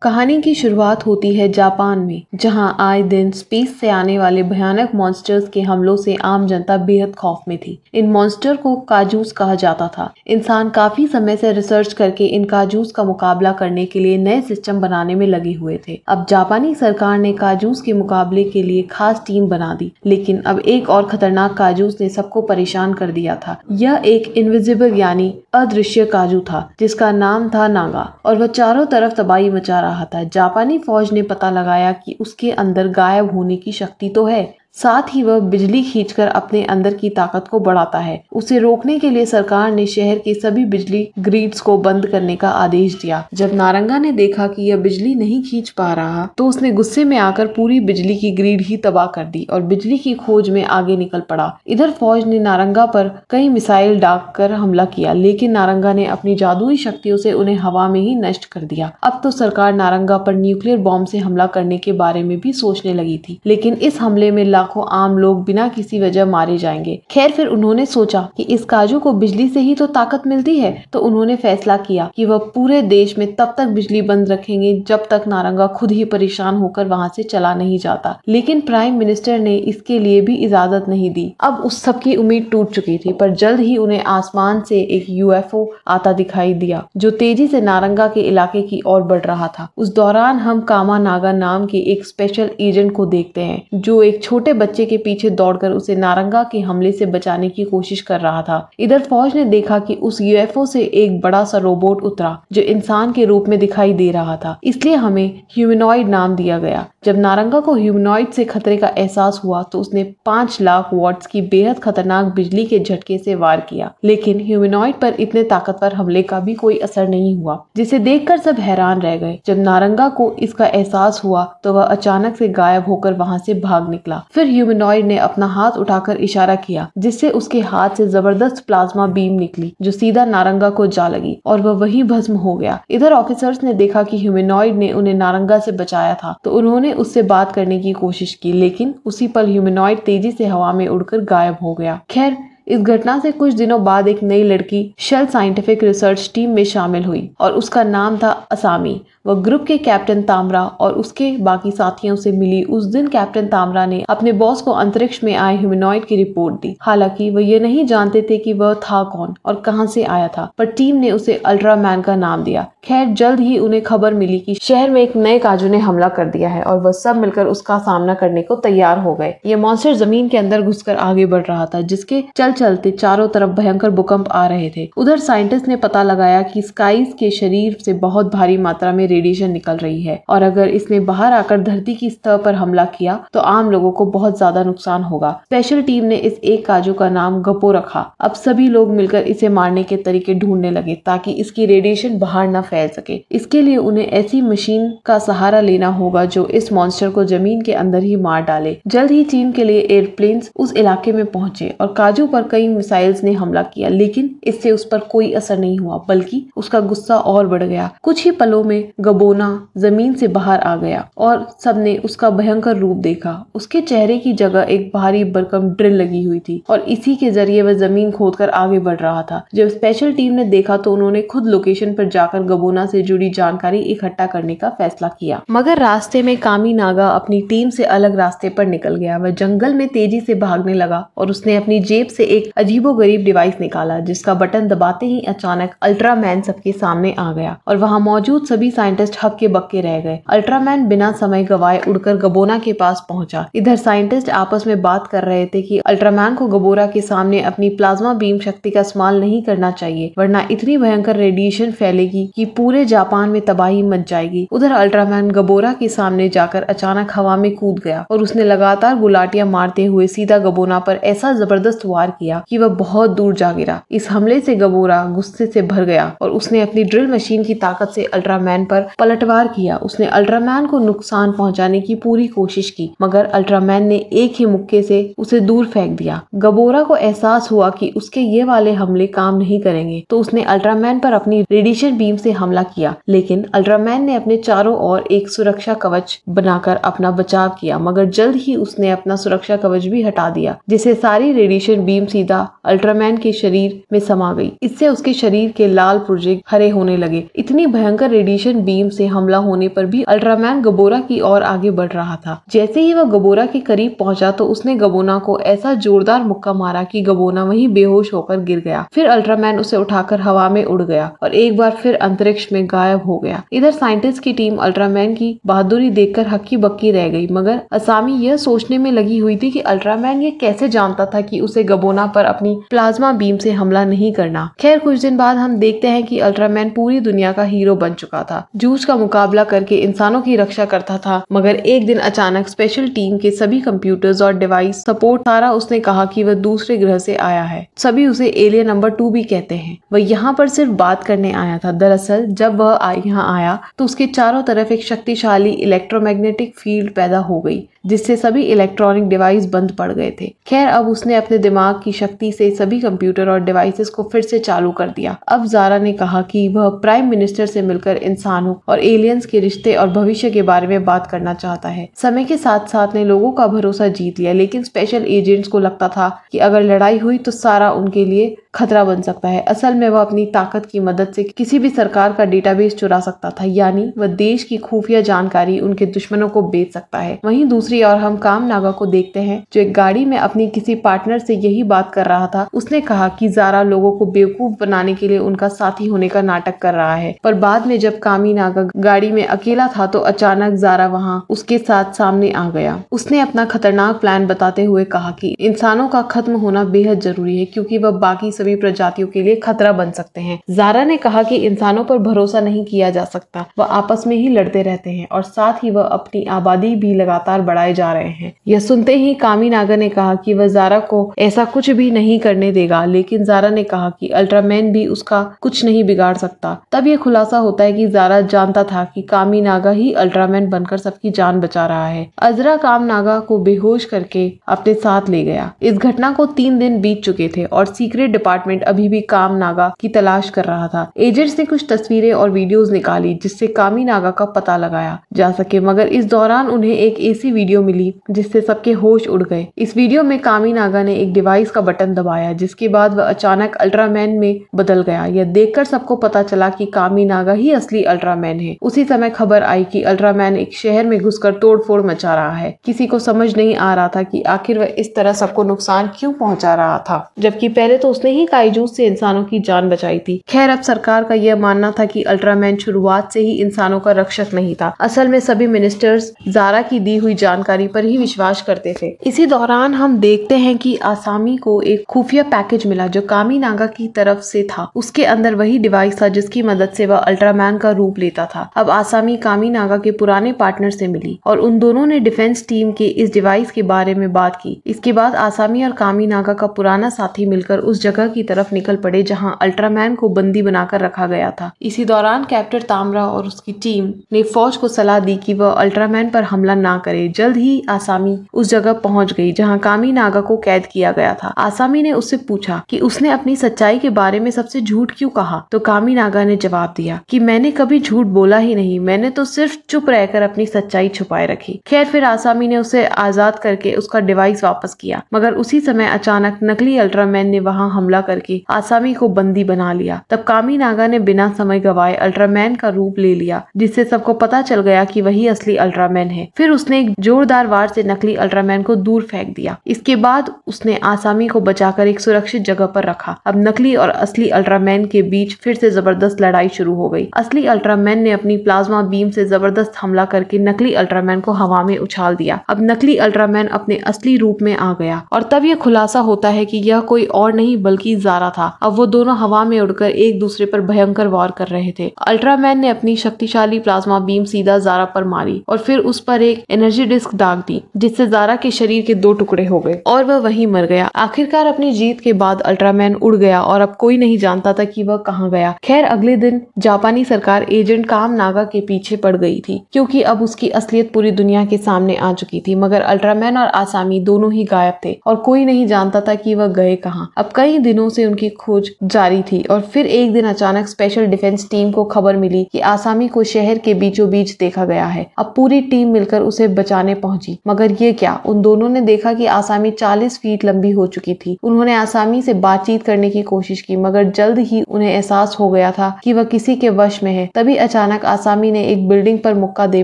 कहानी की शुरुआत होती है जापान में, जहां आए दिन स्पेस से आने वाले भयानक मॉन्स्टर्स के हमलों से आम जनता बेहद खौफ में थी। इन मॉन्स्टर को काजूस कहा जाता था। इंसान काफी समय से रिसर्च करके इन काजूस का मुकाबला करने के लिए नए सिस्टम बनाने में लगे हुए थे। अब जापानी सरकार ने काजूस के मुकाबले के लिए खास टीम बना दी, लेकिन अब एक और खतरनाक काजूस ने सबको परेशान कर दिया था। यह एक इनविजिबल यानी अदृश्य काजू था, जिसका नाम था नागा, और वह चारों तरफ तबाही मचा रहा था। जापानी फौज ने पता लगाया कि उसके अंदर गायब होने की शक्ति तो है, साथ ही वह बिजली खींचकर अपने अंदर की ताकत को बढ़ाता है। उसे रोकने के लिए सरकार ने शहर के सभी बिजली ग्रिड्स को बंद करने का आदेश दिया। जब नारंगा ने देखा कि यह बिजली नहीं खींच पा रहा, तो उसने गुस्से में आकर पूरी बिजली की ग्रिड ही तबाह कर दी और बिजली की खोज में आगे निकल पड़ा। इधर फौज ने नारंगा पर कई मिसाइल दाग कर हमला किया, लेकिन नारंगा ने अपनी जादुई शक्तियों से उन्हें हवा में ही नष्ट कर दिया। अब तो सरकार नारंगा पर न्यूक्लियर बॉम्ब से हमला करने के बारे में भी सोचने लगी थी, लेकिन इस हमले में लाखों आम लोग बिना किसी वजह मारे जाएंगे। खैर, फिर उन्होंने सोचा कि इस काजू को बिजली से ही तो ताकत मिलती है, तो उन्होंने फैसला किया कि वह पूरे देश में तब तक बिजली बंद रखेंगे जब तक नारंगा खुद ही परेशान होकर वहां से चला नहीं जाता। लेकिन प्राइम मिनिस्टर ने इसके लिए भी इजाजत नहीं दी। अब उस सबकी उम्मीद टूट चुकी थी, पर जल्द ही उन्हें आसमान से एक यूएफओ आता दिखाई दिया, जो तेजी से नारंगा के इलाके की ओर बढ़ रहा था। उस दौरान हम कामा नागा नाम के एक स्पेशल एजेंट को देखते हैं, जो एक छोटे बच्चे के पीछे दौड़कर उसे नारंगा के हमले से बचाने की कोशिश कर रहा था। इधर फौज ने देखा कि उस यूएफओ से एक बड़ा सा रोबोट उतरा, जो इंसान के रूप में दिखाई दे रहा था, इसलिए हमें ह्यूमनॉइड नाम दिया गया। जब नारंगा को ह्यूमनॉइड से खतरे का एहसास हुआ, तो उसने 5 लाख वॉट्स की बेहद खतरनाक बिजली के झटके से वार किया, लेकिन ह्यूमनॉइड पर इतने ताकतवर हमले का भी कोई असर नहीं हुआ, जिसे देखकर सब हैरान रह गए। जब नारंगा को इसका एहसास हुआ, तो वह अचानक से गायब होकर वहां से भाग निकला। फिर ह्यूमनॉइड ने अपना हाथ उठाकर इशारा किया, जिससे उसके हाथ से जबरदस्त प्लाज्मा बीम निकली, जो सीधा नारंगा को जा लगी और वह वहीं भस्म हो गया। इधर ऑफिसर्स ने देखा कि ह्यूमनॉइड ने उन्हें नारंगा से बचाया था, तो उन्होंने उससे बात करने की कोशिश की, लेकिन उसी पल ह्यूमनॉइड तेजी से हवा में उड़कर गायब हो गया। खैर, इस घटना से कुछ दिनों बाद एक नई लड़की शेल साइंटिफिक रिसर्च टीम में शामिल हुई और उसका नाम था असामी। वह ग्रुप के कैप्टन तामरा और उसके बाकी साथियों से मिली। उस दिन कैप्टन तामरा ने अपने बॉस को अंतरिक्ष में आए ह्यूमनॉइड की रिपोर्ट दी। हालांकि वह ये नहीं जानते थे कि वह था कौन और कहां से आया था, पर टीम ने उसे अल्ट्रामैन का नाम दिया। खैर, जल्द ही उन्हें खबर मिली कि शहर में एक नए काजू ने हमला कर दिया है और वह सब मिलकर उसका सामना करने को तैयार हो गए। ये मॉन्स्टर जमीन के अंदर घुसकर आगे बढ़ रहा था, जिसके चलते चारों तरफ भयंकर भूकंप आ रहे थे। उधर साइंटिस्ट ने पता लगाया कि स्काइज के शरीर से बहुत भारी मात्रा में रेडिएशन निकल रही है, और अगर इसने बाहर आकर धरती की सतह पर हमला किया तो आम लोगों को बहुत ज्यादा नुकसान होगा। स्पेशल टीम ने इस एक काजू का नाम गप्पो रखा। अब सभी लोग मिलकर इसे मारने के तरीके ढूंढने लगे, ताकि इसकी रेडिएशन बाहर न फैल सके। इसके लिए उन्हें ऐसी मशीन का सहारा लेना होगा जो इस मॉन्स्टर को जमीन के अंदर ही मार डाले। जल्द ही टीम के लिए एयरप्लेन्स उस इलाके में पहुंचे और काजू पर कई मिसाइल्स ने हमला किया, लेकिन इससे उस पर कोई असर नहीं हुआ, बल्कि उसका गुस्सा और बढ़ गया। कुछ ही पलों में गबोना जमीन से बाहर आ गया और सबने उसका भयंकर रूप देखा। उसके चेहरे की जगह एक भारी भरकम ड्रिल लगी हुई थी और इसी के जरिए वह जमीन खोदकर आगे बढ़ रहा था। जब स्पेशल टीम ने देखा, तो उन्होंने खुद लोकेशन पर जाकर गबोना से जुड़ी जानकारी इकट्ठा करने का फैसला किया। मगर रास्ते में कामी नागा अपनी टीम से अलग रास्ते पर निकल गया। वह जंगल में तेजी से भागने लगा और उसने अपनी जेब से एक अजीबोगरीब डिवाइस निकाला, जिसका बटन दबाते ही अचानक अल्ट्रामैन सबके सामने आ गया और वहां मौजूद सभी साइंटिस्ट हक्के बक्के रह गए। अल्ट्रामैन बिना समय गवाए उड़कर गबोना के पास पहुंचा। इधर साइंटिस्ट आपस में बात कर रहे थे कि अल्ट्रामैन को गबोरा के सामने अपनी प्लाज्मा बीम शक्ति का इस्तेमाल नहीं करना चाहिए, वरना इतनी भयंकर रेडिएशन फैलेगी कि पूरे जापान में तबाही मच जाएगी। उधर अल्ट्रामैन गबोरा के सामने जाकर अचानक हवा में कूद गया और उसने लगातार गुलाटियां मारते हुए सीधा गबोना पर ऐसा जबरदस्त वार किया कि वह बहुत दूर जा गिरा। इस हमले से गबोरा गुस्से से भर गया और उसने अपनी ड्रिल मशीन की ताकत से अल्ट्रामैन पर पलटवार किया। उसने अल्ट्रामैन को नुकसान पहुंचाने की पूरी कोशिश की, मगर अल्ट्रामैन ने एक ही मुक्के से उसे दूर फेंक दिया। गबोरा को एहसास हुआ कि उसके ये वाले हमले काम नहीं करेंगे, तो उसने अल्ट्रामैन पर अपनी रेडिएशन बीम से हमला किया, लेकिन अल्ट्रामैन ने अपने चारों ओर एक सुरक्षा कवच बनाकर अपना बचाव किया, मगर जल्द ही उसने अपना सुरक्षा कवच भी हटा दिया, जिससे सारी रेडिएशन बीम सीधा अल्ट्रामैन के शरीर में समा गई। इससे उसके शरीर के लाल पुर्जे हरे होने लगे। इतनी भयंकर रेडिएशन बीम से हमला होने पर भी अल्ट्रामैन गबोरा की ओर आगे बढ़ रहा था। जैसे ही वह गबोरा के करीब पहुंचा तो उसने गबोना को ऐसा जोरदार मुक्का मारा कि गबोना वहीं बेहोश होकर गिर गया। फिर अल्ट्रामैन उसे उठाकर हवा में उड़ गया और एक बार फिर अंतरिक्ष में गायब हो गया। इधर साइंटिस्ट की टीम अल्ट्रामैन की बहादुरी देखकर हक्की बक्की रह गई, मगर असामी यह सोचने में लगी हुई थी कि अल्ट्रामैन ये कैसे जानता था कि उसे गबोना पर अपनी प्लाज्मा बीम से हमला नहीं करना। खैर, कुछ दिन बाद हम देखते हैं कि अल्ट्रामैन पूरी दुनिया का हीरो बन चुका था, जूझ का मुकाबला करके इंसानों की रक्षा करता था। मगर एक दिन अचानक स्पेशल टीम के सभी कंप्यूटर्स और डिवाइस सपोर्ट सारा उसने कहा कि वह दूसरे ग्रह से आया है। सभी उसे एलियन नंबर 2 भी कहते हैं। वह यहाँ पर सिर्फ बात करने आया था। दरअसल जब वह यहाँ आया तो उसके चारों तरफ एक शक्तिशाली इलेक्ट्रोमैग्नेटिक फील्ड पैदा हो गई, जिससे सभी इलेक्ट्रॉनिक डिवाइस बंद पड़ गए थे। खैर, अब उसने अपने दिमाग की शक्ति से सभी कंप्यूटर और डिवाइसेस को फिर से चालू कर दिया। अब ज़ारा ने कहा कि वह प्राइम मिनिस्टर से मिलकर इंसानों और एलियंस के रिश्ते और भविष्य के बारे में बात करना चाहता है। समय के साथ साथ ने लोगों का भरोसा जीत लिया, लेकिन स्पेशल एजेंट्स को लगता था कि अगर लड़ाई हुई तो सारा उनके लिए खतरा बन सकता है। असल में वह अपनी ताकत की मदद से किसी भी सरकार का डेटाबेस चुरा सकता था, यानी वह देश की खुफिया जानकारी उनके दुश्मनों को बेच सकता है। वहीं दूसरी ओर हम काम नागा को देखते हैं, जो एक गाड़ी में अपनी किसी पार्टनर से यही बात कर रहा था। उसने कहा कि ज़ारा लोगों को बेवकूफ बनाने के लिए उनका साथी होने का नाटक कर रहा है। पर बाद में जब कामी नागा गाड़ी में अकेला था तो अचानक ज़ारा वहाँ उसके साथ सामने आ गया। उसने अपना खतरनाक प्लान बताते हुए कहा कि इंसानों का खत्म होना बेहद जरूरी है, क्योंकि वह बाकी सभी प्रजातियों के लिए खतरा बन सकते हैं। ज़ारा ने कहा कि इंसानों पर भरोसा नहीं किया जा सकता, वह आपस में ही लड़ते रहते हैं और साथ ही वह अपनी आबादी भी लगातार बढ़ाए जा रहे हैं। यह सुनते ही कामी नागा ने कहा कि वह ज़ारा को ऐसा कुछ भी नहीं करने देगा, लेकिन ज़ारा ने कहा कि अल्ट्रामैन भी उसका कुछ नहीं बिगाड़ सकता। तब यह खुलासा होता है कि ज़ारा जानता था कि कामी नागा ही अल्ट्रामैन बनकर सबकी जान बचा रहा है। अजरा काम नागा को बेहोश करके अपने साथ ले गया। इस घटना को 3 दिन बीत चुके थे और सीक्रेट डिपार्टमेंट अभी भी काम नागा की तलाश कर रहा था। एजेंट्स ने कुछ तस्वीरें और वीडियोस निकाली जिससे कामी नागा का पता लगाया जा सके, मगर इस दौरान उन्हें एक ऐसी वीडियो मिली जिससे सबके होश उड़ गए। इस वीडियो में कामी नागा ने एक डिवाइस का बटन दबाया, जिसके बाद वह अचानक अल्ट्रामैन में बदल गया। यह देखकर सबको पता चला कि कामी नागा ही असली अल्ट्रामैन है। उसी समय खबर आई कि अल्ट्रामैन एक शहर में घुसकर तोड़फोड़ मचा रहा है। किसी को समझ नहीं आ रहा था कि आखिर वह इस तरह सबको नुकसान क्यों पहुंचा रहा था, जबकि पहले तो उसने ही काइजूस से इंसानों की जान बचाई थी। खैर, अब सरकार का यह मानना था कि अल्ट्रामैन शुरुआत से ही इंसानों का रक्षक नहीं था। असल में सभी मिनिस्टर्स ज़ारा की दी हुई जानकारी पर ही विश्वास करते थे। इसी दौरान हम देखते हैं कि आसामी को एक खुफिया पैकेज मिला जो कामी नागा की तरफ से था। उसके अंदर वही डिवाइस था जिसकी मदद से वह अल्ट्रामैन का रूप लेता था। अब आसामी कामी नागा के पुराने पार्टनर से मिली और उन दोनों ने डिफेंस टीम के इस डिवाइस के बारे में बात की। इसके बाद आसामी और कामी नागा का पुराना साथी मिलकर उस जगह की तरफ निकल पड़े जहां अल्ट्रामैन को बंदी बनाकर रखा गया था। इसी दौरान कैप्टन तामरा और उसकी टीम ने फौज को सलाह दी कि वह अल्ट्रामैन पर हमला ना करे। जल्द ही आसामी उस जगह पहुंच गई जहां कामी नागा को कैद किया गया था। आसामी ने उससे पूछा कि उसने अपनी सच्चाई के बारे में सबसे झूठ क्यों कहा, तो कामी नागा ने जवाब दिया कि मैंने कभी झूठ बोला ही नहीं, मैंने तो सिर्फ चुप रहकर अपनी सच्चाई छुपाए रखी। खैर, फिर आसामी ने उसे आजाद करके उसका डिवाइस वापस किया, मगर उसी समय अचानक नकली अल्ट्रामैन ने वहां हमला करके आसामी को बंदी बना लिया। तब कामी नागा ने बिना समय गवाए अल्ट्रामैन का रूप ले लिया, जिससे सबको पता चल गया कि वही असली अल्ट्रामैन है। फिर उसने एक जोरदार वार से नकली अल्ट्रामैन को दूर फेंक दिया। इसके बाद उसने आसामी को बचाकर एक सुरक्षित जगह पर रखा। अब नकली और असली अल्ट्रामैन के बीच फिर से जबरदस्त लड़ाई शुरू हो गई। असली अल्ट्रामैन ने अपनी प्लाज्मा बीम से जबरदस्त हमला करके नकली अल्ट्रामैन को हवा में उछाल दिया। अब नकली अल्ट्रामैन अपने असली रूप में आ गया और तब यह खुलासा होता है कि यह कोई और नहीं बल्कि ज़ारा था। अब वो दोनों हवा में उड़कर एक दूसरे पर भयंकर वार कर रहे थे। अल्ट्रामैन ने अपनी शक्तिशाली प्लाज्मा बीम सीधा ज़ारा पर मारी और फिर उस पर एक एनर्जी डिस्क दाग दी, जिससे ज़ारा के शरीर के 2 टुकड़े हो गए और वह वहीं मर गया। आखिरकार अपनी जीत के बाद अल्ट्रामैन उड़ गया और अब कोई नहीं जानता था कि वह कहाँ गया। खैर, अगले दिन जापानी सरकार एजेंट काम नागा के पीछे पड़ गई थी, क्योंकि अब उसकी असलियत पूरी दुनिया के सामने आ चुकी थी। मगर अल्ट्रामैन और आसामी दोनों ही गायब थे और कोई नहीं जानता था कि वह गए कहाँ। अब कई दिनों से उनकी खोज जारी थी और फिर एक दिन अचानक स्पेशल डिफेंस टीम को खबर मिली कि आसामी को शहर के बीचों बीच देखा गया है। अब पूरी टीम मिलकर उसे बचाने पहुंची, मगर ये क्या, उन दोनों ने देखा कि आसामी 40 फीट लंबी हो चुकी थी। उन्होंने आसामी से बातचीत करने की कोशिश की, मगर जल्द ही उन्हें एहसास हो गया था कि वह किसी के वश में है। तभी अचानक आसामी ने एक बिल्डिंग पर मुक्का दे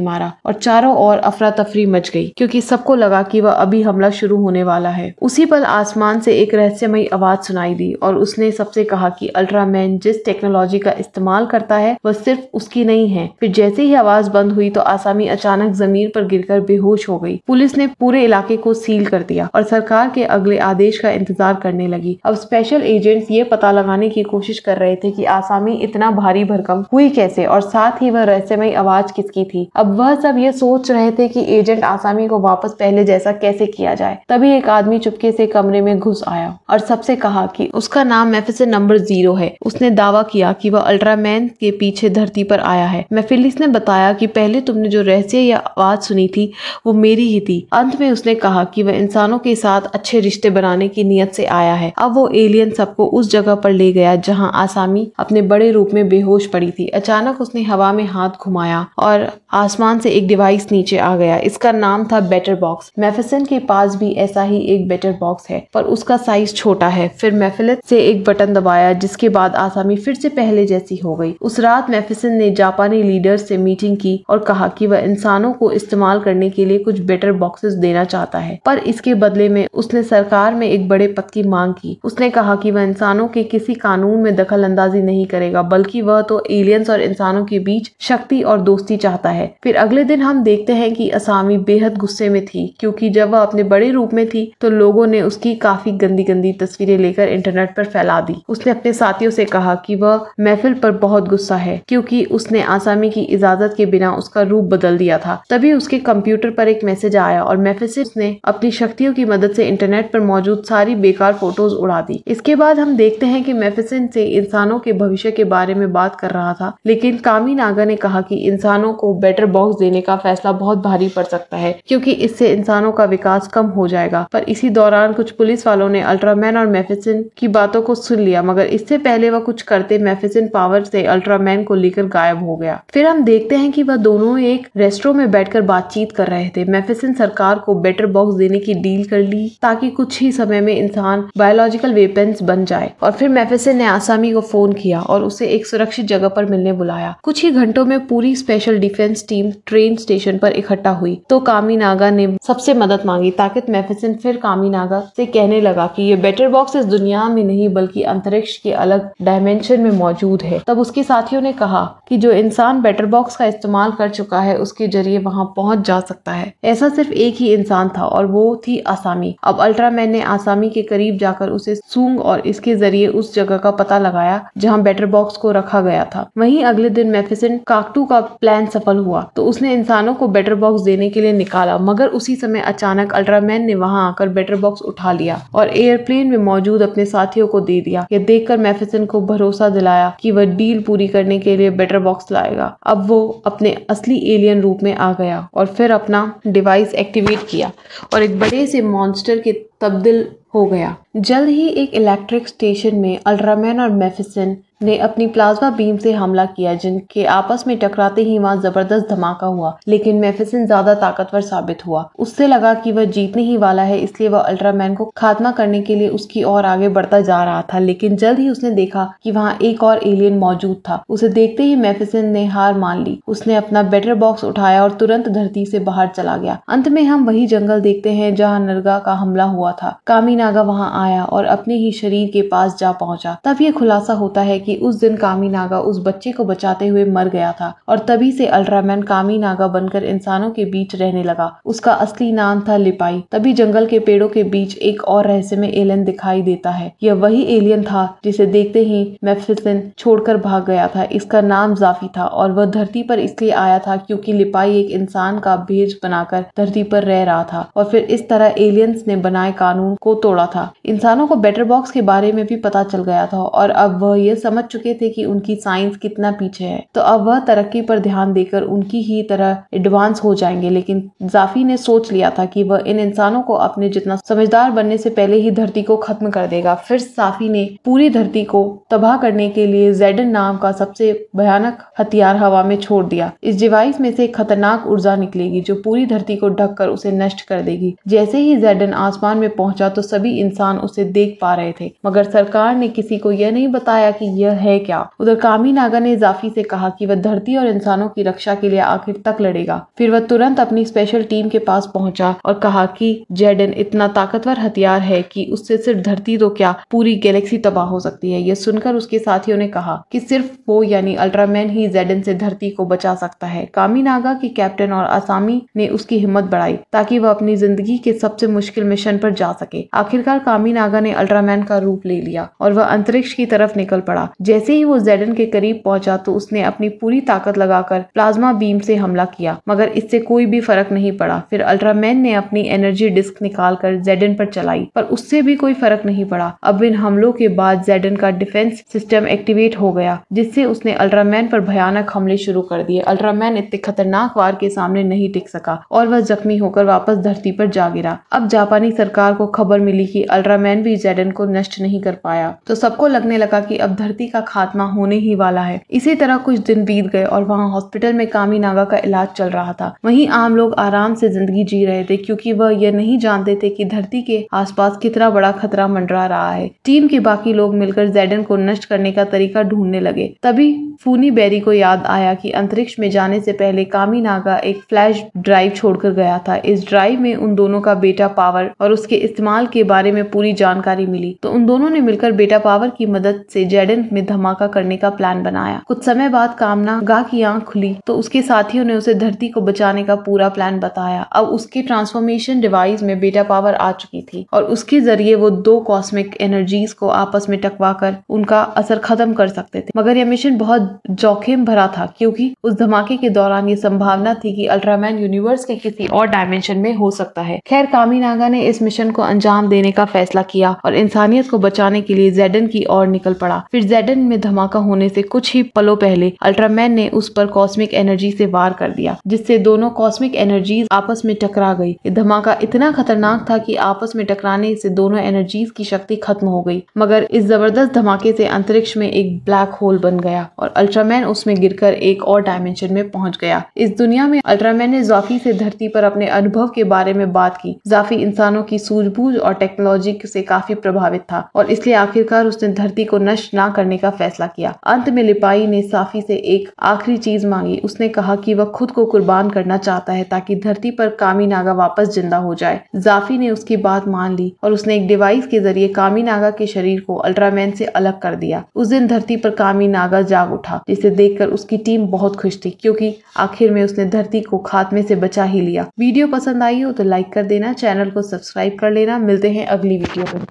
मारा और चारों ओर अफरा तफरी मच गई, क्योंकि सबको लगा कि वह अभी हमला शुरू होने वाला है। उसी पल आसमान से एक रहस्यमयी आवाज सुनाई दी और उसने सबसे कहा कि अल्ट्रामैन जिस टेक्नोलॉजी का इस्तेमाल करता है वह सिर्फ उसकी नहीं है। फिर जैसे ही आवाज बंद हुई तो आसामी अचानक जमीन पर गिरकर बेहोश हो गई। पुलिस ने पूरे इलाके को सील कर दिया और सरकार के अगले आदेश का इंतजार करने लगी। अब स्पेशल एजेंट्स ये पता लगाने की कोशिश कर रहे थे कि आसामी इतना भारी भरकम हुई कैसे और साथ ही वह रहस्यमयी आवाज किसकी थी। अब वह सब ये सोच रहे थे कि एजेंट आसामी को वापस पहले जैसा कैसे किया जाए। तभी एक आदमी चुपके से कमरे में घुस आया और सबसे कहा कि उसका नाम मेफिसन नंबर 0 है। उसने दावा किया कि वह अल्ट्रामैन के पीछे धरती पर आया है। मेफिलिस ने बताया कि पहले तुमने जो रहस्य या आवाज सुनी थी वो मेरी ही थी। अंत में उसने कहा कि वह इंसानों के साथ अच्छे रिश्ते बनाने की नीयत से आया है। अब वो एलियन सबको उस जगह पर ले गया जहां आसामी अपने बड़े रूप में बेहोश पड़ी थी। अचानक उसने हवा में हाथ घुमाया और आसमान से एक डिवाइस नीचे आ गया। इसका नाम था बेटर बॉक्स। मेफिसन के पास भी ऐसा ही एक बेटर बॉक्स है, पर उसका साइज छोटा है। फिर मेफिलिस से एक बटन दबाया, जिसके बाद आसामी फिर से पहले जैसी हो गई। उस रात मेफिसन ने जापानी लीडर्स से मीटिंग की और कहा कि वह इंसानों को इस्तेमाल करने के लिए कुछ बेटर बॉक्सेस देना चाहता है, पर इसके बदले में उसने सरकार में एक बड़े पद की मांग की। उसने कहा कि वह इंसानों के किसी कानून में दखल अंदाजी नहीं करेगा, बल्कि वह तो एलियंस और इंसानों के बीच शक्ति और दोस्ती चाहता है। फिर अगले दिन हम देखते हैं कि आसामी बेहद गुस्से में थी, क्योंकि जब वह अपने बड़े रूप में थी तो लोगों ने उसकी काफी गंदी गंदी तस्वीरें लेकर इंटरनेट पर फैला दी। उसने अपने साथियों से कहा कि वह महफिल पर बहुत गुस्सा है, क्योंकि उसने आसामी की इजाजत के बिना उसका रूप बदल दिया था। तभी उसके कंप्यूटर पर एक मैसेज आया और मेफिसिस ने अपनी शक्तियों की मदद से इंटरनेट पर मौजूद सारी बेकार फोटोज उड़ा दी। इसके बाद हम देखते हैं कि मेफिसिन से इंसानों के भविष्य के बारे में बात कर रहा था, लेकिन कामिनागा ने कहा कि इंसानों को बेटर बॉक्स देने का फैसला बहुत भारी पड़ सकता है, क्योंकि इससे इंसानों का विकास कम हो जाएगा। पर इसी दौरान कुछ पुलिस वालों ने अल्ट्रामैन और मेफिसिन की बातों को सुन लिया, मगर इससे पहले वह कुछ करते मेफिसिन पावर से अल्ट्रामैन को लेकर गायब हो गया। फिर हम देखते हैं कि वह दोनों एक रेस्टोरेंट में बैठकर बातचीत कर रहे थे। मेफिसिन सरकार को बेटर बॉक्स देने की डील कर ली ताकि कुछ ही समय में इंसान बायोलॉजिकल वेपन्स बन जाए। और फिर मेफिसिन ने आसामी को फोन किया और उसे एक सुरक्षित जगह पर मिलने बुलाया। कुछ ही घंटों में पूरी special defence team train station पर इकट्ठा हुई तो कामिनागा ने सबसे मदद मांगी, ताकि मेफिसिन फिर कामिनागा से कहने लगा कि ये बेटर बॉक्स इस दुनिया में नहीं बल्कि अंतरिक्ष के अलग डायमेंशन में मौजूद है। तब उसके साथियों ने कहा कि जो इंसान बेटर बॉक्स का इस्तेमाल कर चुका है उसके जरिए वहां पहुंच जा सकता है। ऐसा सिर्फ एक ही इंसान था और वो थी आसामी। अब अल्ट्रामैन ने आसामी के करीब जाकर उसे सूंघ और इसके जरिए उस जगह का पता लगाया जहां बेटर बॉक्स को रखा गया था। वहीं अगले दिन मेफिसिन काकटू का प्लान सफल हुआ तो उसने इंसानों को बेटर बॉक्स देने के लिए निकाला, मगर उसी समय अचानक अल्ट्रामैन ने वहां आकर बेटर बॉक्स उठा लिया और एयरप्लेन में मौजूद अपने साथियों को दे दिया। यह देखकर मेफिसिन को भरोसा दिलाया कि वह डील पूरी करने के लिए बेटर बॉक्स लाएगा। अब वो अपने असली एलियन रूप में आ गया और फिर अपना डिवाइस एक्टिवेट किया और एक बड़े से मॉन्स्टर के तब्दील हो गया। जल्द ही एक इलेक्ट्रिक स्टेशन में अल्ट्रामैन और मेफिसिन ने अपनी प्लाज्मा बीम से हमला किया, जिनके आपस में टकराते ही वहां जबरदस्त धमाका हुआ। लेकिन मेफिसिन ज्यादा ताकतवर साबित हुआ। उससे लगा कि वह जीतने ही वाला है, इसलिए वह अल्ट्रामैन को खात्मा करने के लिए उसकी ओर आगे बढ़ता जा रहा था। लेकिन जल्द ही उसने देखा कि वहां एक और एलियन मौजूद था। उसे देखते ही मेफिसिन ने हार मान ली। उसने अपना बेटर बॉक्स उठाया और तुरंत धरती से बाहर चला गया। अंत में हम वही जंगल देखते हैं जहाँ नरगा का हमला हुआ था। कामिनागा वहां आया और अपने ही शरीर के पास जा पहुंचा। तब ये खुलासा होता है कि उस दिन कामिनागा उस बच्चे को बचाते हुए मर गया था और तभी से अल्ट्रामैन कामिनागा बनकर इंसानों के बीच रहने लगा। उसका असली नाम था लिपाई। तभी जंगल के पेड़ों के बीच एक और रहस्यमय एलियन दिखाई देता है। यह वही एलियन था जिसे देखते ही मेफिसिन छोड़कर भाग गया था। इसका नाम जाफी था और वह धरती पर इसलिए आया था क्योंकि लिपाई एक इंसान का भेष बनाकर धरती पर रह रहा था और फिर इस तरह एलियंस ने बनाए कानून को तोड़ा था। इंसानों को बेटर बॉक्स के बारे में भी पता चल गया था और अब वह ये समझ समझ चुके थे कि उनकी साइंस कितना पीछे है, तो अब वह तरक्की पर ध्यान देकर उनकी ही तरह एडवांस हो जाएंगे। लेकिन जाफी ने सोच लिया था कि वह इन इंसानों को अपने जितना समझदार बनने से पहले ही धरती को खत्म कर देगा। फिर जाफी ने पूरी धरती को तबाह करने के लिए ज़ेडन नाम का सबसे भयानक हथियार हवा में छोड़ दिया। इस डिवाइस में से एक खतरनाक ऊर्जा निकलेगी जो पूरी धरती को ढककर उसे नष्ट कर देगी। जैसे ही ज़ेडन आसमान में पहुंचा तो सभी इंसान उसे देख पा रहे थे, मगर सरकार ने किसी को यह नहीं बताया कि यह है क्या। उधर कामी नागा ने जाफी से कहा कि वह धरती और इंसानों की रक्षा के लिए आखिर तक लड़ेगा। फिर वह तुरंत अपनी स्पेशल टीम के पास पहुंचा और कहा कि ज़ेडन इतना ताकतवर हथियार है कि उससे सिर्फ धरती तो क्या पूरी गैलेक्सी तबाह हो सकती है। यह सुनकर उसके साथियों ने कहा कि सिर्फ वो यानी अल्ट्रामैन ही ज़ेडन से धरती को बचा सकता है। कामी नागा की कैप्टन और आसामी ने उसकी हिम्मत बढ़ाई ताकि वह अपनी जिंदगी के सबसे मुश्किल मिशन पर जा सके। आखिरकार कामी नागा ने अल्ट्रामैन का रूप ले लिया और वह अंतरिक्ष की तरफ निकल पड़ा। जैसे ही वो ज़ेडन के करीब पहुंचा तो उसने अपनी पूरी ताकत लगाकर प्लाज्मा बीम से हमला किया, मगर इससे कोई भी फर्क नहीं पड़ा। फिर अल्ट्रामैन ने अपनी एनर्जी डिस्क निकालकर ज़ेडन पर चलाई, पर उससे भी कोई फर्क नहीं पड़ा। अब इन हमलों के बाद ज़ेडन का डिफेंस सिस्टम एक्टिवेट हो गया, जिससे उसने अल्ट्रामैन पर भयानक हमले शुरू कर दिए। अल्ट्रामैन इतने खतरनाक वार के सामने नहीं टिक सका और वह जख्मी होकर वापस धरती पर जा गिरा। अब जापानी सरकार को खबर मिली कि अल्ट्रामैन भी ज़ेडन को नष्ट नहीं कर पाया, तो सबको लगने लगा कि अब धरती का खात्मा होने ही वाला है। इसी तरह कुछ दिन बीत गए और वहाँ हॉस्पिटल में कामी नागा का इलाज चल रहा था। वहीं आम लोग आराम से जिंदगी जी रहे थे, क्योंकि वह यह नहीं जानते थे कि धरती के आसपास कितना बड़ा खतरा मंडरा रहा है। टीम के बाकी लोग मिलकर ज़ेडन को नष्ट करने का तरीका ढूंढने लगे। तभी फूनी बेरी को याद आया कि अंतरिक्ष में जाने से पहले कामी नागा एक फ्लैश ड्राइव छोड़कर गया था। इस ड्राइव में उन दोनों का बेटा पावर और उसके इस्तेमाल के बारे में पूरी जानकारी मिली, तो उन दोनों ने मिलकर बेटा पावर की मदद से ज़ेडन में धमाका करने का प्लान बनाया। कुछ समय बाद कामनागा की आंख खुली तो उसके साथियों ने उसे धरती को बचाने का पूरा प्लान बताया। अब उसके ट्रांसफॉर्मेशन डिवाइस में बेटा पावर आ चुकी थी और उसके जरिए वो दो कॉस्मिक एनर्जीज को आपस में टकराकर उनका असर खत्म कर सकते थे। मगर यह मिशन बहुत जोखिम भरा था, क्योंकि उस धमाके के दौरान ये संभावना थी कि अल्ट्रामैन यूनिवर्स के किसी और डायमेंशन में हो सकता है। खैर, कामी नागा ने इस मिशन को अंजाम देने का फैसला किया और इंसानियत को बचाने के लिए ज़ेडन की ओर निकल पड़ा। फिर ज़ेडन में धमाका होने से कुछ ही पलों पहले अल्ट्रामैन ने उस पर कॉस्मिक एनर्जी से वार कर दिया, जिससे दोनों कॉस्मिक एनर्जीज आपस में टकरा गई। ये धमाका इतना खतरनाक था कि आपस में टकराने से दोनों एनर्जीज की शक्ति खत्म हो गई। मगर इस जबरदस्त धमाके से अंतरिक्ष में एक ब्लैक होल बन गया और अल्ट्रामैन उसमें गिरकर एक और डायमेंशन में पहुंच गया। इस दुनिया में अल्ट्रामैन ने जाफी से धरती पर अपने अनुभव के बारे में बात की। जाफी इंसानों की सूझबूझ और टेक्नोलॉजी से काफी प्रभावित था और इसलिए आखिरकार उसने धरती को नष्ट न करने का फैसला किया। अंत में लिपाई ने जाफी से एक आखिरी चीज मांगी। उसने कहा कि वह खुद को कुर्बान करना चाहता है ताकि धरती पर कामी नागा वापस जिंदा हो जाए। जाफी ने उसकी बात मान ली और उसने एक डिवाइस के जरिए कामी नागा के शरीर को अल्ट्रामैन से अलग कर दिया। उस दिन धरती पर कामी नागा जाग उठा, जिसे देखकर उसकी टीम बहुत खुश थी, क्योंकि आखिर में उसने धरती को खात्मे से बचा ही लिया। वीडियो पसंद आई हो तो लाइक कर देना, चैनल को सब्सक्राइब कर लेना। मिलते हैं अगली वीडियो में।